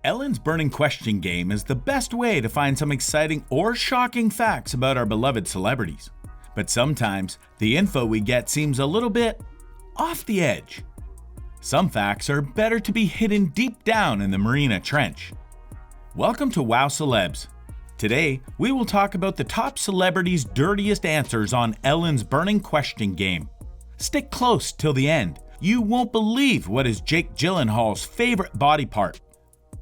Ellen's Burning Question game is the best way to find some exciting or shocking facts about our beloved celebrities. But sometimes, the info we get seems a little bit off the edge. Some facts are better to be hidden deep down in the Marina Trench. Welcome to Wow Celebs. Today, we will talk about the top celebrities' dirtiest answers on Ellen's Burning Question game. Stick close till the end. You won't believe what is Jake Gyllenhaal's favorite body part.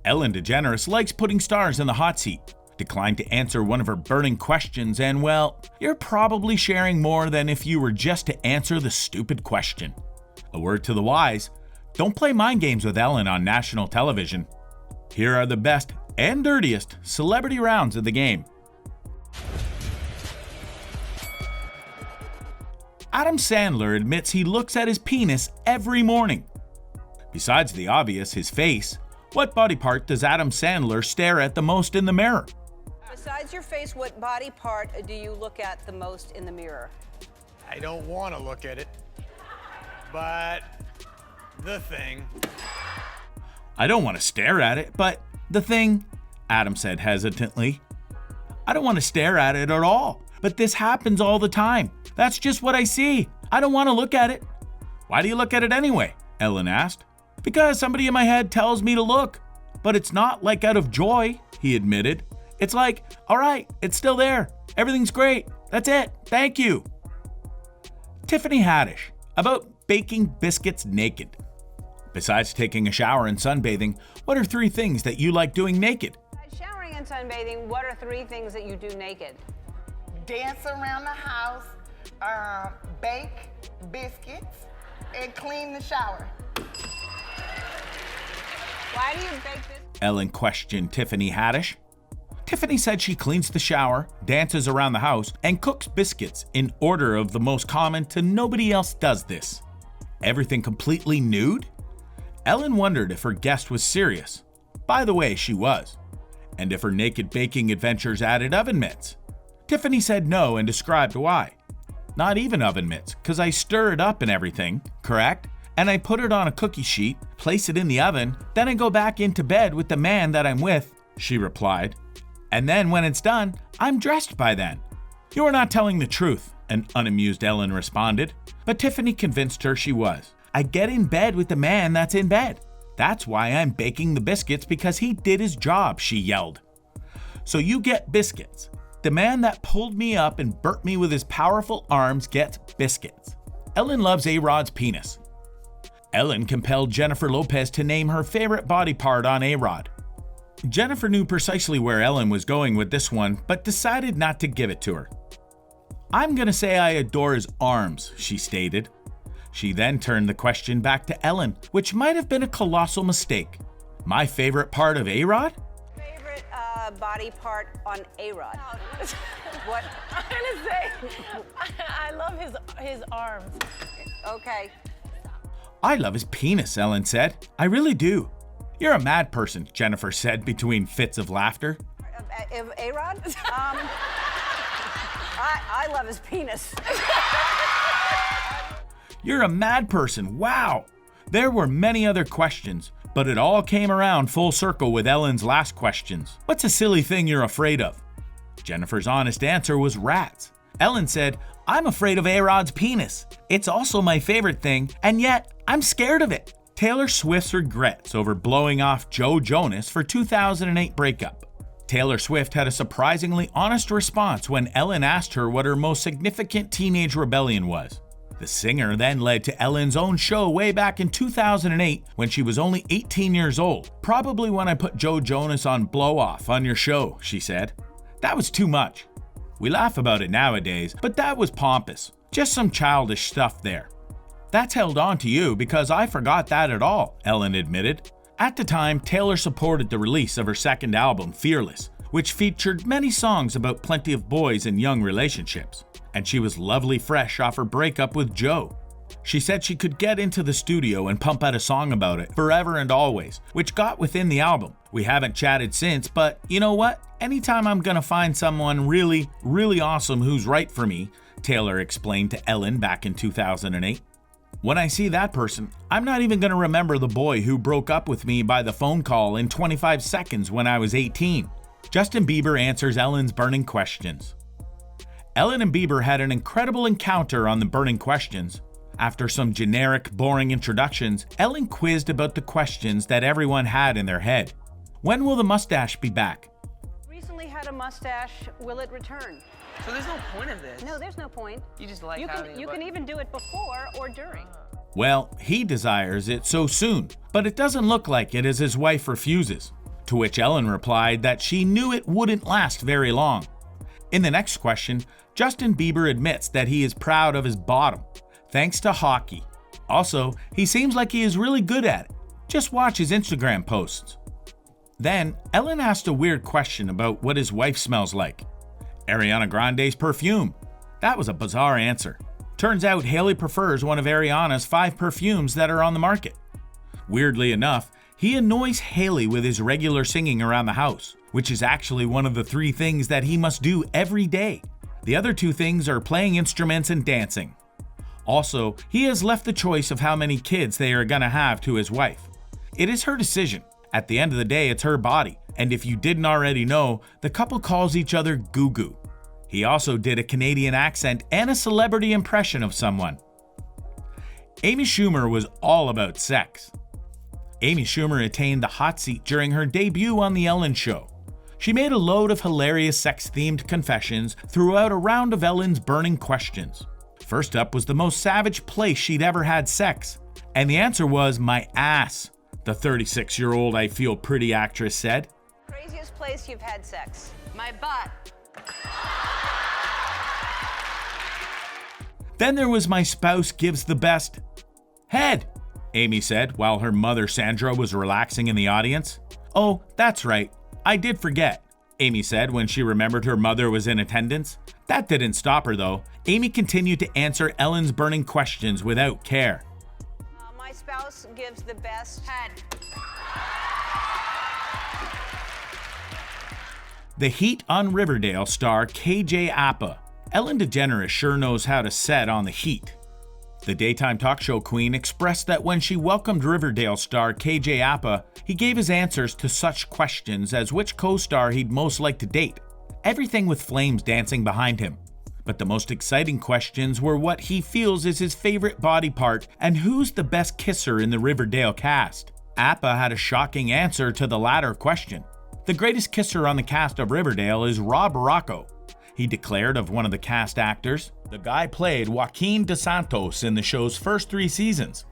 Ellen DeGeneres likes putting stars in the hot seat, declined to answer one of her burning questions, and well, you're probably sharing more than if you were just to answer the stupid question. A word to the wise, don't play mind games with Ellen on national television. Here are the best and dirtiest celebrity rounds of the game. Adam Sandler admits he looks at his penis every morning. Besides the obvious, his face, what body part does Adam Sandler stare at the most in the mirror? Besides your face, what body part do you look at the most in the mirror? I don't want to look at it, but the thing. I don't want to stare at it, but the thing, Adam said hesitantly. I don't want to stare at it at all, but this happens all the time. That's just what I see. I don't want to look at it. Why do you look at it anyway? Ellen asked. Because somebody in my head tells me to look. But it's not like out of joy, he admitted. It's like, all right, it's still there. Everything's great. That's it. Thank you. Tiffany Haddish, about baking biscuits naked. Besides taking a shower and sunbathing, what are 3 things that you like doing naked? Besides showering and sunbathing, what are 3 things that you do naked? Dance around the house, bake biscuits, and clean the shower. Why do you bake this? Ellen questioned Tiffany Haddish. Tiffany said she cleans the shower, dances around the house, and cooks biscuits in order of the most common to nobody else does this. Everything completely nude? Ellen wondered if her guest was serious. By the way, she was. And if her naked baking adventures added oven mitts. Tiffany said no and described why. Not even oven mitts, because I stir it up and everything, correct? And I put it on a cookie sheet, place it in the oven, then I go back into bed with the man that I'm with, she replied. And then when it's done, I'm dressed by then. You are not telling the truth, an unamused Ellen responded. But Tiffany convinced her she was. I get in bed with the man that's in bed. That's why I'm baking the biscuits, because he did his job, she yelled. So you get biscuits. The man that pulled me up and burnt me with his powerful arms gets biscuits. Ellen loves A-Rod's penis. Ellen compelled Jennifer Lopez to name her favorite body part on A-Rod. Jennifer knew precisely where Ellen was going with this one, but decided not to give it to her. I'm gonna say I adore his arms, she stated. She then turned the question back to Ellen, which might have been a colossal mistake. My favorite part of A-Rod? Favorite body part on A-Rod? What? I'm gonna say, I love his arms. Okay. I love his penis, Ellen said. I really do. You're a mad person, Jennifer said between fits of laughter. A-Rod? I love his penis. You're a mad person, wow. There were many other questions, but it all came around full circle with Ellen's last questions. What's a silly thing you're afraid of? Jennifer's honest answer was rats. Ellen said, I'm afraid of A-Rod's penis. It's also my favorite thing, and yet I'm scared of it. Taylor Swift's regrets over blowing off Joe Jonas for 2008 breakup. Taylor Swift had a surprisingly honest response when Ellen asked her what her most significant teenage rebellion was. The singer then led to Ellen's own show way back in 2008 when she was only 18 years old. Probably when I put Joe Jonas on Blow Off on your show, she said. That was too much. We laugh about it nowadays, but that was pompous. Just some childish stuff there. That's held on to you because I forgot that at all, Ellen admitted. At the time, Taylor supported the release of her second album, Fearless, which featured many songs about plenty of boys and young relationships. And she was lovely fresh off her breakup with Joe. She said she could get into the studio and pump out a song about it, Forever and Always, which got within the album. We haven't chatted since, but you know what? Anytime I'm gonna find someone really, really awesome who's right for me, Taylor explained to Ellen back in 2008. When I see that person, I'm not even going to remember the boy who broke up with me by the phone call in 25 seconds when I was 18. Justin Bieber answers Ellen's burning questions. Ellen and Bieber had an incredible encounter on the burning questions. After some generic, boring introductions, Ellen quizzed about the questions that everyone had in their head. When will the mustache be back? Recently had a mustache. Will it return? So there's no point of this. No, there's no point. You just like You having can it, you but- can even do it before or during. Well, he desires it so soon, but it doesn't look like it as his wife refuses. To which Ellen replied that she knew it wouldn't last very long. In the next question, Justin Bieber admits that he is proud of his bottom, thanks to hockey. Also, he seems like he is really good at it. Just watch his Instagram posts. Then, Ellen asked a weird question about what his wife smells like. Ariana Grande's perfume. That was a bizarre answer. Turns out Haley prefers one of Ariana's 5 perfumes that are on the market. Weirdly enough, he annoys Haley with his regular singing around the house, which is actually one of the 3 things that he must do every day. The other 2 things are playing instruments and dancing. Also, he has left the choice of how many kids they are gonna have to his wife. It is her decision. At the end of the day, it's her body, and if you didn't already know, the couple calls each other Goo Goo. He also did a Canadian accent and a celebrity impression of someone. Amy Schumer was all about sex. Amy Schumer attained the hot seat during her debut on The Ellen Show. She made a load of hilarious sex-themed confessions throughout a round of Ellen's burning questions. First up was the most savage place she'd ever had sex, and the answer was my ass, the 36-year-old I Feel Pretty actress said. Craziest place you've had sex? My butt. Then there was my spouse gives the best head, Amy said while her mother Sandra was relaxing in the audience. Oh, that's right, I did forget, Amy said when she remembered her mother was in attendance. That didn't stop her though. Amy continued to answer Ellen's burning questions without care. My spouse gives the best head. The Heat on Riverdale star KJ Apa. Ellen DeGeneres sure knows how to set on the heat. The daytime talk show queen expressed that when she welcomed Riverdale star KJ Apa, he gave his answers to such questions as which co-star he'd most like to date. Everything with flames dancing behind him. But the most exciting questions were what he feels is his favorite body part and who's the best kisser in the Riverdale cast. Apa had a shocking answer to the latter question. The greatest kisser on the cast of Riverdale is Rob Rocco. He declared of one of the cast actors, the guy played Joaquin DeSantos in the show's first 3 seasons.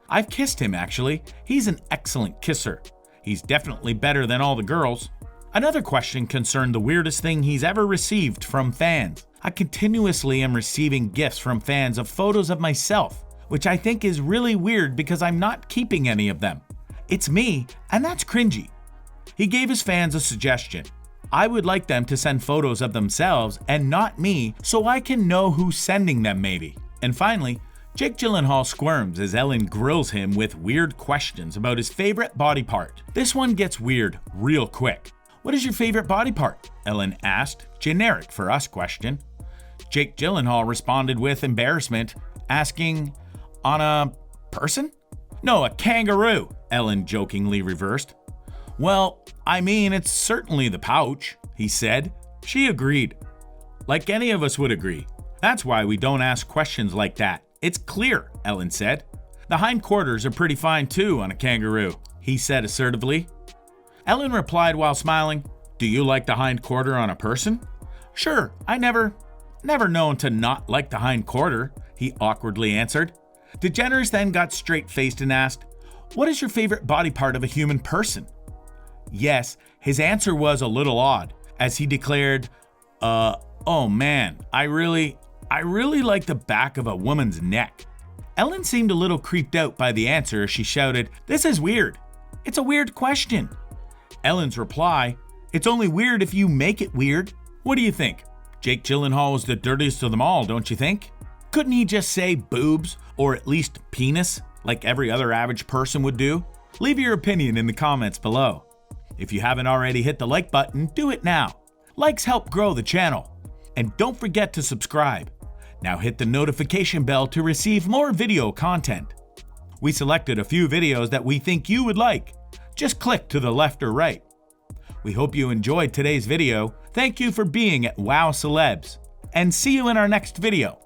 I've kissed him actually. He's an excellent kisser. He's definitely better than all the girls. Another question concerned the weirdest thing he's ever received from fans. I continuously am receiving gifts from fans of photos of myself, which I think is really weird because I'm not keeping any of them. It's me, and that's cringy. He gave his fans a suggestion. I would like them to send photos of themselves and not me so I can know who's sending them maybe. And finally, Jake Gyllenhaal squirms as Ellen grills him with weird questions about his favorite body part. This one gets weird real quick. What is your favorite body part? Ellen asked, generic for us question. Jake Gyllenhaal responded with embarrassment, asking, on a person? No, a kangaroo, Ellen jokingly reversed. Well, I mean, it's certainly the pouch, he said. She agreed. Like any of us would agree. That's why we don't ask questions like that. It's clear, Ellen said. The hindquarters are pretty fine too on a kangaroo, he said assertively. Ellen replied while smiling, do you like the hindquarter on a person? Sure, I never known to not like the hindquarter, he awkwardly answered. DeGeneres then got straight-faced and asked, what is your favorite body part of a human person? Yes, his answer was a little odd, as he declared, oh man, I really like the back of a woman's neck. Ellen seemed a little creeped out by the answer as she shouted, this is weird. It's a weird question. Ellen's reply, it's only weird if you make it weird. What do you think? Jake Gyllenhaal was the dirtiest of them all, don't you think? Couldn't he just say boobs, or at least penis, like every other average person would do? Leave your opinion in the comments below. If you haven't already hit the like button, do it now. Likes help grow the channel. And don't forget to subscribe. Now hit the notification bell to receive more video content. We selected a few videos that we think you would like. Just click to the left or right. We hope you enjoyed today's video. Thank you for being at Wow Celebs, and see you in our next video.